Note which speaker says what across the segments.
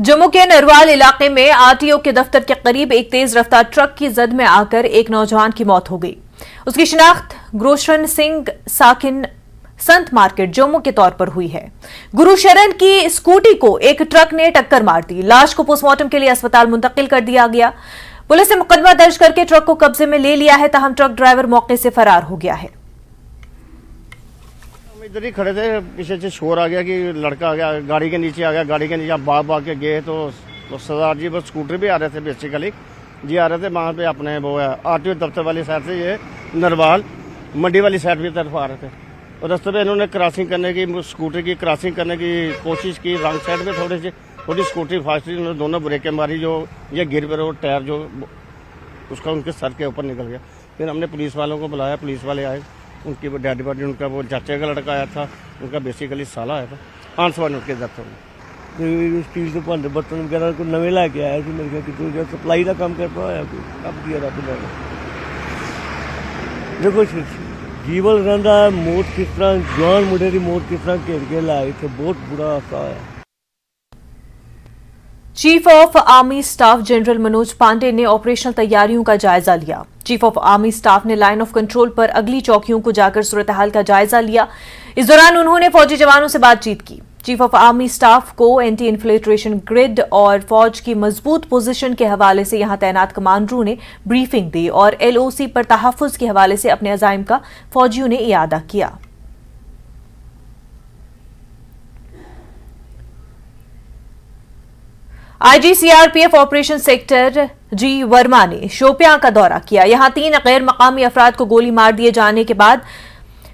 Speaker 1: जम्मू के नरवाल इलाके में आरटीओ के दफ्तर के करीब एक तेज रफ्तार ट्रक की जद में आकर एक नौजवान की मौत हो गई। उसकी शिनाख्त गुरुशरण सिंह साकिन संत मार्केट जम्मू के तौर पर हुई है। गुरुशरण की स्कूटी को एक ट्रक ने टक्कर मार दी। लाश को पोस्टमार्टम के लिए अस्पताल मुंतकिल कर दिया गया। पुलिस ने मुकदमा दर्ज करके ट्रक को कब्जे में ले लिया है, ताहम ट्रक ड्राइवर मौके से फरार हो गया है।
Speaker 2: इधर ही खड़े थे, पीछे से शोर आ गया कि लड़का आ गया, गाड़ी के नीचे आ गया। गाड़ी के नीचे भाग के गए तो सरदार जी बस स्कूटर भी आ रहे थे, बेसिकली जी आ रहे थे वहाँ पे अपने वो है आरटीओ दफ्तर वाली साइड से, ये नरवाल मंडी वाली साइड की तरफ आ रहे थे। और रास्ते में इन्होंने क्रॉसिंग करने की, स्कूटर की क्रॉसिंग करने की कोशिश की। रंग साइड में थोड़ी स्कूटी फास्ट थी, उन्होंने दोनों ब्रेकें मारी, जो ये गिर पर वो टायर जो उसका उनके सर के ऊपर निकल गया। फिर हमने पुलिस वालों को बुलाया, पुलिस वाले आए, उनकी वो डेड बॉडी, उनका वो चाचे का लड़का आया था, उनका बेसिकली साला आया था, आंसवान उनके डेथ हो गई।
Speaker 3: स्टील के भांडे बर्तन वगैरह को नवे लैके आया सी, मेरे ख्याल सप्लाई का काम करता होया कोई कब किया रब ने। देखो जीवन रहा मौत किस तरह, जवान मुंडे की मौत किस तरह घेर के लाए, इतने बहुत बुरा हादसा है।
Speaker 1: Chief of army staff general Manoj Pande ने ऑपरेशनल तैयारियों का जायजा लिया। चीफ ऑफ आर्मी स्टाफ ने लाइन ऑफ कंट्रोल पर अगली चौकियों को जाकर सूरत हाल का जायजा लिया। इस दौरान उन्होंने फौजी जवानों से बातचीत की। चीफ ऑफ आर्मी स्टाफ को एंटी इन्फ्लेट्रेशन ग्रिड और फौज की मजबूत पोजीशन के हवाले से यहां तैनात कमांडरों ने ब्रीफिंग दी और एलओसी पर तहफ्फुज के हवाले से अपने अजाइम का फौजियों ने इयादा किया। आईजी सीआरपीएफ ऑपरेशन सेक्टर जी वर्मा ने शोपियां का दौरा किया। यहां 3 गैर मकामी अफराद को गोली मार दिए जाने के बाद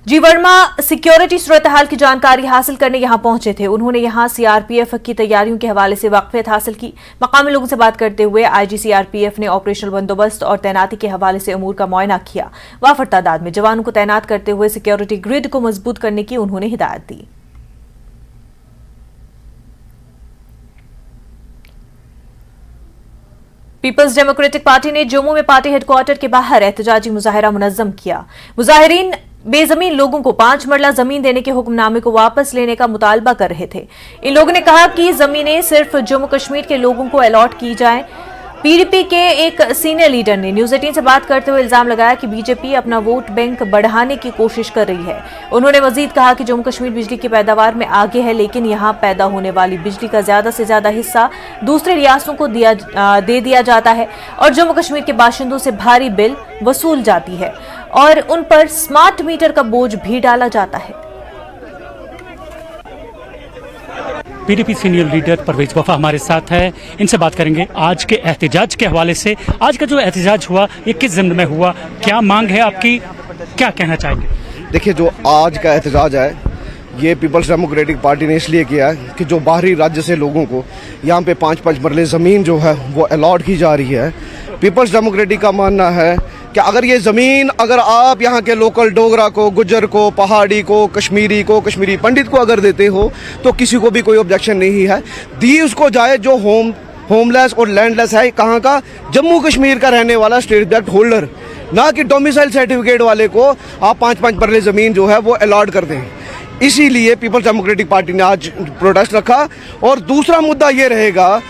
Speaker 1: जी वर्मा सिक्योरिटी सूरत हाल की जानकारी हासिल करने यहां पहुंचे थे। उन्होंने यहां सीआरपीएफ की तैयारियों के हवाले से वाकफियत हासिल की। मकामी लोगों से बात करते हुए आईजी सीआरपीएफ ने ऑपरेशनल बंदोबस्त और तैनाती के हवाले से अमूर का मुआयना किया। वाफर तादाद में जवानों को तैनात करते हुए सिक्योरिटी ग्रिड को मजबूत करने की उन्होंने हिदायत दी। पीपल्स डेमोक्रेटिक पार्टी ने जम्मू में पार्टी हेडक्वार्टर के बाहर एहतजाजी मुजाहिरा मुनज्जम किया। मुजाहिरीन बेजमीन लोगों को 5 मरला जमीन देने के हुक्मनामे को वापस लेने का मुतालबा कर रहे थे। इन लोगों ने कहा कि जमीनें सिर्फ जम्मू कश्मीर के लोगों को अलॉट की जाएं। पीडीपी के एक सीनियर लीडर ने न्यूज 18 से बात करते हुए इल्जाम लगाया कि बीजेपी अपना वोट बैंक बढ़ाने की कोशिश कर रही है। उन्होंने मजीद कहा कि जम्मू कश्मीर बिजली की पैदावार में आगे है, लेकिन यहां पैदा होने वाली बिजली का ज्यादा से ज्यादा हिस्सा दूसरे रियासतों को दे दिया जाता है और जम्मू कश्मीर के बाशिंदों से भारी बिल वसूल जाती है और उन पर स्मार्ट मीटर का बोझ भी डाला जाता है।
Speaker 4: पीडीपी सीनियर लीडर परवेज वफा हमारे साथ है, इनसे बात करेंगे आज के एहतजाज के हवाले से। आज का जो एहतजाज हुआ ये किस ज़िम्न में हुआ, क्या मांग है आपकी, क्या कहना चाहेंगे?
Speaker 5: देखिए, जो आज का एहतजाज है ये पीपल्स डेमोक्रेटिक पार्टी ने इसलिए किया है कि जो बाहरी राज्य से लोगों को यहाँ पे 5-5 मरले ज़मीन जो है वो अलॉट की जा रही है। पीपल्स डेमोक्रेटिक का मानना है कि अगर ये ज़मीन अगर आप यहाँ के लोकल डोगरा को, गुज्जर को, पहाड़ी को, कश्मीरी पंडित को अगर देते हो तो किसी को भी कोई ऑब्जेक्शन नहीं है। दी उसको जाए जो होमलेस और लैंडलेस है, कहाँ का, जम्मू कश्मीर का रहने वाला स्टेट सब्जेक्ट होल्डर, ना कि डोमिसाइल सर्टिफिकेट वाले को आप 5-5 मरले ज़मीन जो है वो अलॉट कर दें। इसीलिए पीपल्स डेमोक्रेटिक पार्टी ने आज प्रोटेस्ट रखा। और दूसरा मुद्दा ये रहेगा,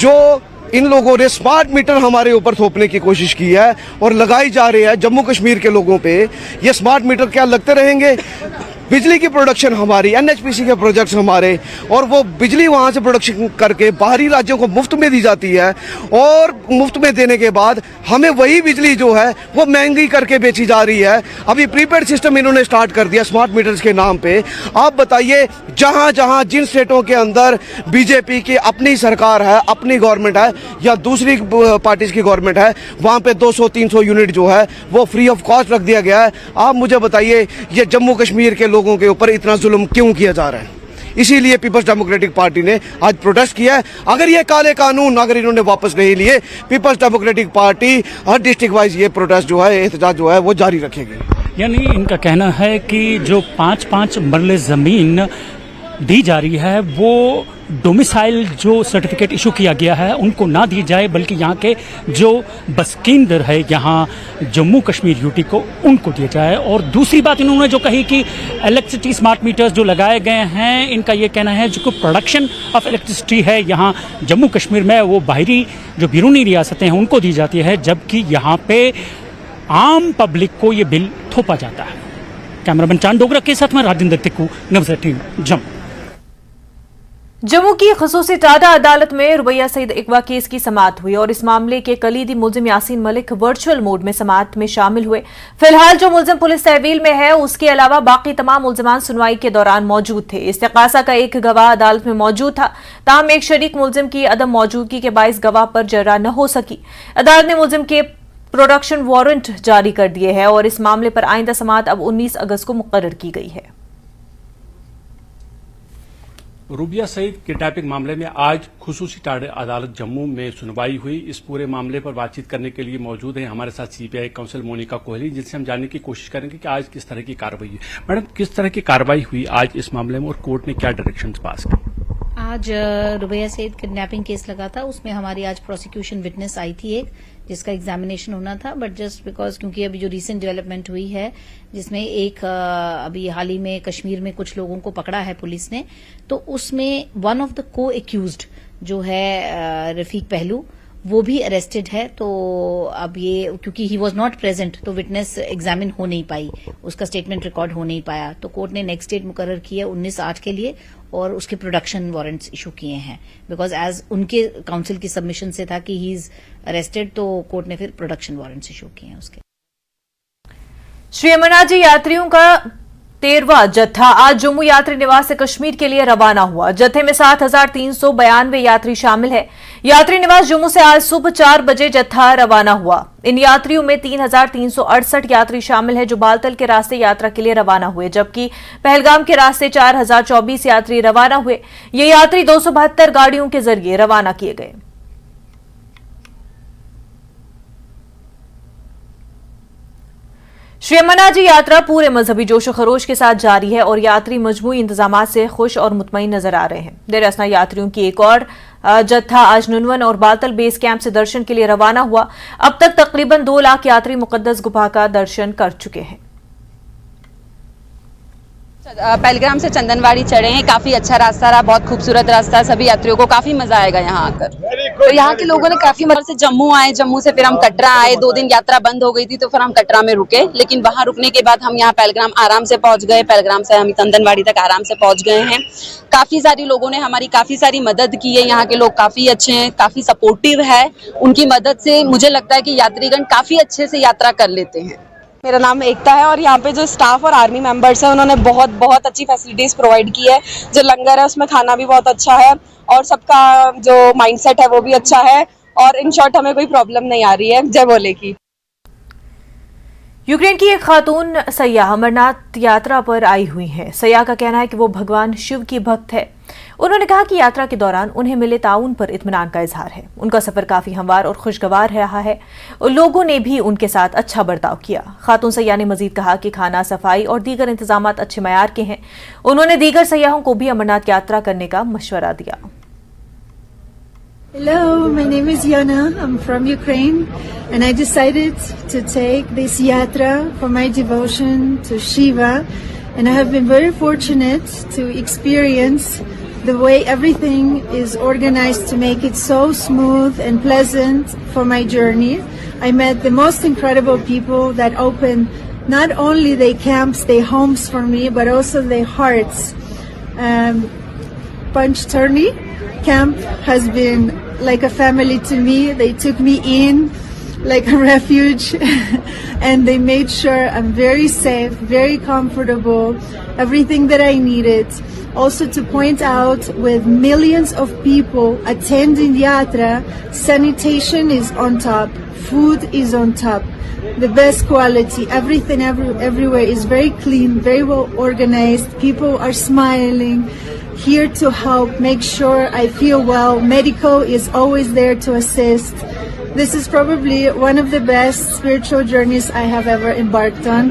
Speaker 5: जो इन लोगों ने स्मार्ट मीटर हमारे ऊपर थोपने की कोशिश की है और लगाई जा रही है जम्मू कश्मीर के लोगों पे, ये स्मार्ट मीटर क्या लगते रहेंगे? बिजली की प्रोडक्शन हमारी, एनएचपीसी के प्रोजेक्ट्स हमारे, और वो बिजली वहाँ से प्रोडक्शन करके बाहरी राज्यों को मुफ्त में दी जाती है और मुफ्त में देने के बाद हमें वही बिजली जो है वो महंगी करके बेची जा रही है। अभी प्रीपेड सिस्टम इन्होंने स्टार्ट कर दिया स्मार्ट मीटर्स के नाम पे। आप बताइए, जहाँ जहाँ जिन स्टेटों के अंदर बीजेपी की अपनी सरकार है, अपनी गवर्नमेंट है या दूसरी पार्टीज की गवर्नमेंट है, वहाँ पे 200-300 यूनिट जो है वो फ्री ऑफ कॉस्ट रख दिया गया है। आप मुझे बताइए, ये जम्मू कश्मीर के लोगों के ऊपर इतना जुल्म क्यों किया जा रहा है? इसीलिए पीपल्स डेमोक्रेटिक पार्टी ने आज प्रोटेस्ट किया है। अगर ये काले कानून अगर इन्होंने वापस नहीं लिए, पीपल्स डेमोक्रेटिक पार्टी हर डिस्ट्रिक्ट वाइज ये प्रोटेस्ट जो है, एहतजाज जो है वो जारी रखेगी।
Speaker 4: यानी इनका कहना है कि जो 5-5 मरले ज़मीन दी जा रही है वो डोमिसाइल जो सर्टिफिकेट इशू किया गया है उनको ना दी जाए, बल्कि यहाँ के जो बसकींदर है यहाँ जम्मू कश्मीर यूटी को उनको दिया जाए। और दूसरी बात इन्होंने जो कही कि इलेक्ट्रिसिटी स्मार्ट मीटर्स जो लगाए गए हैं, इनका ये कहना है जो प्रोडक्शन ऑफ इलेक्ट्रिसिटी है यहाँ जम्मू कश्मीर में वो बाहरी जो बैरूनी रियासतें हैं उनको दी जाती है, जबकि यहाँ पे आम पब्लिक को ये बिल थोपा जाता है। कैमरामैन चांद डोगरा के साथ में राजेंद्र तिक्कू, न्यूज़ 18 जम्मू।
Speaker 1: जम्मू की खसूसी टाडा अदालत में रुबैया सईद इकवा केस की समाअत हुई और इस मामले के कलीदी मुलजिम यासीन मलिक वर्चुअल मोड में समाअत में शामिल हुए। फिलहाल जो मुलजिम पुलिस तहवील में है उसके अलावा बाकी तमाम मुलजिमान सुनवाई के दौरान मौजूद थे। इस्तिकासा का एक गवाह अदालत में मौजूद था, ताहम एक शरीक मुलजिम की अदम मौजूदगी के बाइस गवाह पर जर्रा न हो सकी। अदालत ने मुलजिम के प्रोडक्शन वारंट जारी कर दिए हैं और इस मामले पर आइंदा समाअत अब 19 अगस्त को मुकर्रर की गई है।
Speaker 6: रुबिया सईद किडनैपिंग मामले में आज खुसूसी टाडा अदालत जम्मू में सुनवाई हुई। इस पूरे मामले पर बातचीत करने के लिए मौजूद हैं हमारे साथ सीबीआई काउंसिल मोनिका कोहली, जिनसे हम जानने की कोशिश करेंगे कि आज किस तरह की कार्रवाई हुई। मैडम, किस तरह की कार्रवाई हुई आज इस मामले में और कोर्ट ने क्या डायरेक्शंस पास की?
Speaker 7: आज रुबैया सईद किडनैपिंग केस लगा था, उसमें हमारी आज प्रोसिक्यूशन विटनेस आई थी एक, जिसका एग्जामिनेशन होना था, बट जस्ट बिकॉज क्योंकि अभी जो रीसेंट डेवलपमेंट हुई है जिसमें एक अभी हाल ही में कश्मीर में कुछ लोगों को पकड़ा है पुलिस ने, तो उसमें वन ऑफ द को एक्यूज्ड जो है रफीक पहलू वो भी अरेस्टेड है। तो अब ये क्योंकि ही वॉज नॉट प्रेजेंट तो विटनेस एग्जामिन हो नहीं पाई, उसका स्टेटमेंट रिकॉर्ड हो नहीं पाया, तो कोर्ट ने नेक्स्ट डेट मुकर्रर की है 19/8 के लिए और उसके प्रोडक्शन वारंट्स इशू किए हैं। बिकॉज एज उनके काउंसिल की सबमिशन से था कि ही इज अरेस्टेड, तो कोर्ट ने फिर प्रोडक्शन वारंट्स इशू किए हैं उसके।
Speaker 1: श्री अमरनाथ जी यात्रियों का 13वां जत्था आज जम्मू यात्री निवास से कश्मीर के लिए रवाना हुआ। जत्थे में 7,392 यात्री शामिल है। यात्री निवास जम्मू से आज सुबह 4 बजे जत्था रवाना हुआ। इन यात्रियों में 3,368 यात्री शामिल है जो बालतल के रास्ते यात्रा के लिए रवाना हुए, जबकि पहलगाम के रास्ते 4,024 यात्री रवाना हुए। ये यात्री 272 गाड़ियों के जरिए रवाना किए गए। श्री अमरनाथ जी यात्रा पूरे मजहबी जोश व खरोश के साथ जारी है और यात्री मजमूई इंतजामात से खुश और मुतमईन नजर आ रहे हैं। देर असना यात्रियों की एक और जत्था आज नुनवन और बालतल बेस कैंप से दर्शन के लिए रवाना हुआ। अब तक तकरीबन 2 लाख यात्री मुकद्दस गुफा का दर्शन कर चुके हैं।
Speaker 8: पहलगाम से चंदनवाड़ी चढ़े हैं, काफी अच्छा रास्ता रहा, बहुत खूबसूरत रास्ता, सभी यात्रियों को काफी मजा आएगा यहाँ आकर। तो यहाँ के लोगों ने काफी मजा से जम्मू आए, जम्मू से फिर हम कटरा आए, 2 दिन यात्रा बंद हो गई थी तो फिर हम कटरा में रुके, लेकिन वहाँ रुकने के बाद हम यहाँ पहलगाम आराम से पहुंच गए। पहलगाम से हम चंदनवाड़ी तक आराम से पहुंच गए हैं। काफी सारी लोगों ने हमारी काफी सारी मदद की है। यहाँ के लोग काफी अच्छे हैं, काफी सपोर्टिव है। उनकी मदद से मुझे लगता है कि यात्रीगण काफी अच्छे से यात्रा कर लेते हैं।
Speaker 9: मेरा नाम एकता है और यहाँ पे जो स्टाफ और आर्मी मेंबर्स हैं उन्होंने बहुत बहुत अच्छी फैसिलिटीज प्रोवाइड की है। जो लंगर है उसमें खाना भी बहुत अच्छा है और सबका जो माइंडसेट है वो भी अच्छा है और इन शॉर्ट हमें कोई प्रॉब्लम नहीं आ रही है। जय भोले की।
Speaker 1: यूक्रेन की एक खातून सयाह अमरनाथ यात्रा पर आई हुई हैं। सयाह का कहना है कि वो भगवान शिव की भक्त है। उन्होंने कहा कि यात्रा के दौरान उन्हें मिले ताउन पर इत्मीनान का इजहार है। उनका सफर काफी हमवार और खुशगवार रहा है और लोगों ने भी उनके साथ अच्छा बर्ताव किया। खातून सयाह ने मजीद कहा कि खाना, सफाई और दीगर इंतजामात अच्छे मयार के हैं। उन्होंने दीगर सयाहों को भी अमरनाथ यात्रा करने का मशवरा दिया।
Speaker 10: Hello, my name is Yana. I'm from Ukraine and I decided to take this yatra for my devotion to Shiva, and I have been very fortunate to experience the way everything is organized to make it so smooth and pleasant for my journey. I met the most incredible people that opened not only their camps, their homes for me, but also their hearts. Panchtarni camp has been like a family to me. They took me in like a refuge and they made sure I'm very safe, very comfortable, everything that I needed. Also to point out, with millions of people attending Yatra, sanitation is on top, food is on top, the best quality, everything everywhere is very clean, very well organized, people are smiling, here to help, make sure I feel well. Medical is always there to assist. This is probably one of the best spiritual journeys I have ever embarked on.